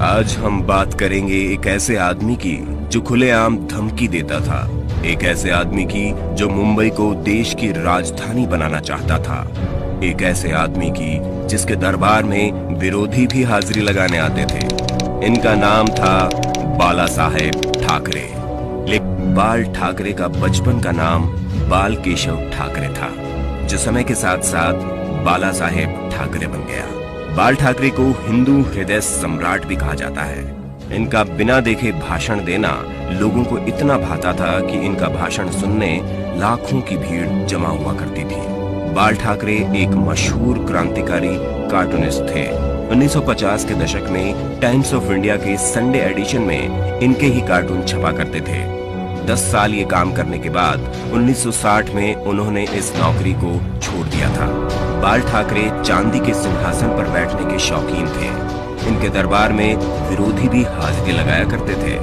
आज हम बात करेंगे एक ऐसे आदमी की जो खुलेआम धमकी देता था, एक ऐसे आदमी की जो मुंबई को देश की राजधानी बनाना चाहता था, एक ऐसे आदमी की जिसके दरबार में विरोधी भी हाजिरी लगाने आते थे। इनका नाम था बाला साहेब ठाकरे। लेकिन बाल ठाकरे का बचपन का नाम बाल केशव ठाकरे था, जो समय के साथ साथ बाला साहेब ठाकरे बन गया। बाल ठाकरे को हिंदू हृदय सम्राट भी कहा जाता है। इनका बिना देखे भाषण देना लोगों को इतना भाता था कि इनका भाषण सुनने लाखों की भीड़ जमा हुआ करती थी। बाल ठाकरे एक मशहूर क्रांतिकारी कार्टूनिस्ट थे। 1950 के दशक में टाइम्स ऑफ इंडिया के संडे एडिशन में इनके ही कार्टून छपा करते थे। 10 साल ये काम करने के बाद 1960 में उन्होंने इस नौकरी को छोड़ दिया था। बाल ठाकरे चांदी के सिंहासन पर बैठने के शौकीन थे। इनके दरबार में विरोधी भी हाजिरी लगाया करते थे।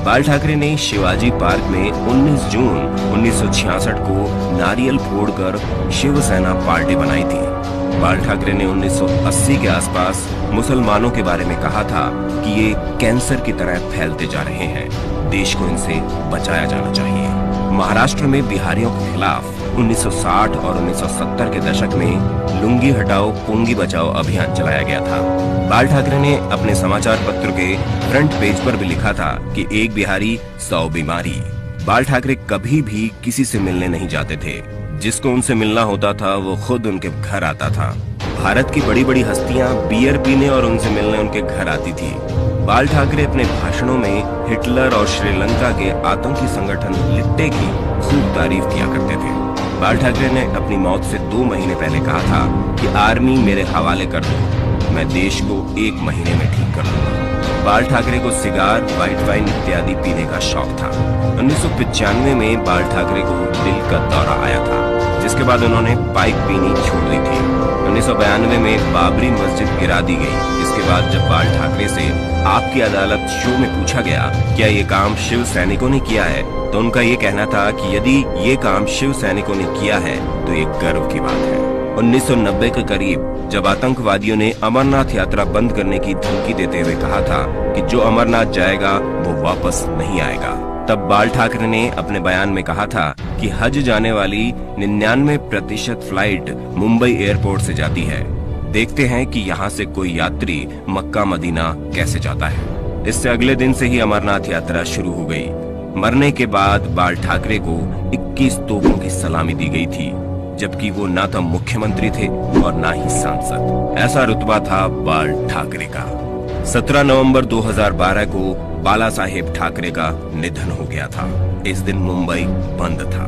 बाल ठाकरे ने शिवाजी पार्क में 19 जून 1966 को नारियल फोड़कर शिवसेना पार्टी बनाई थी। बाल ठाकरे ने 1980 के आसपास मुसलमानों के बारे में कहा था कि ये कैंसर की तरह फैलते जा रहे हैं, देश को इनसे बचाया जाना चाहिए। महाराष्ट्र में बिहारियों के खिलाफ 1960 और 1970 के दशक में लुंगी हटाओ पुंगी बचाओ अभियान चलाया गया था। बाल ठाकरे ने अपने समाचार पत्र के फ्रंट पेज पर भी लिखा था कि एक बिहारी 100 बीमारी। बाल ठाकरे कभी भी किसी से मिलने नहीं जाते थे। जिसको उनसे मिलना होता था वो खुद उनके घर आता था। भारत की बड़ी बड़ी हस्तियां बियर पीने और उनसे मिलने उनके घर आती थी। बाल ठाकरे अपने भाषणों में हिटलर और श्रीलंका के आतंकी संगठन लिट्टे की खूब तारीफ किया करते थे। बाल ठाकरे ने अपनी मौत से 2 महीने पहले कहा था कि आर्मी मेरे हवाले कर दो, मैं देश को 1 महीने में ठीक कर दूंगा। बाल ठाकरे को सिगार, व्हाइट वाइन इत्यादि पीने का शौक था। 1995 में बाल ठाकरे को दिल का दौरा आया था, जिसके बाद उन्होंने पाइप पीनी छोड़ दी थी। 1992 में बाबरी मस्जिद गिरा दी गई। इसके बाद जब बाल ठाकरे से आपकी अदालत शो में पूछा गया क्या ये काम शिव सैनिकों ने किया है, तो उनका ये कहना था कि यदि ये काम शिव सैनिकों ने किया है तो ये गर्व की बात है। 1990 के करीब जब आतंकवादियों ने अमरनाथ यात्रा बंद करने की धमकी देते हुए कहा था कि जो अमरनाथ जाएगा वो वापस नहीं आएगा, तब बाल ठाकरे ने अपने बयान में कहा था कि हज जाने वाली 99% फ्लाइट मुंबई एयरपोर्ट से जाती है। देखते हैं कि यहाँ से कोई यात्री मक्का मदीना कैसे जाता है। इससे अगले दिन से ही अमरनाथ यात्रा शुरू हो गई। मरने के बाद बाल ठाकरे को 21 तोपों की सलामी दी गई थी, जबकि वो ना तो मुख्यमंत्री थे और ना ही सांसद। ऐसा रुतबा था बाल ठाकरे का। 17 नवंबर 2012 को बाला साहेब ठाकरे का निधन हो गया था। इस दिन मुंबई बंद था।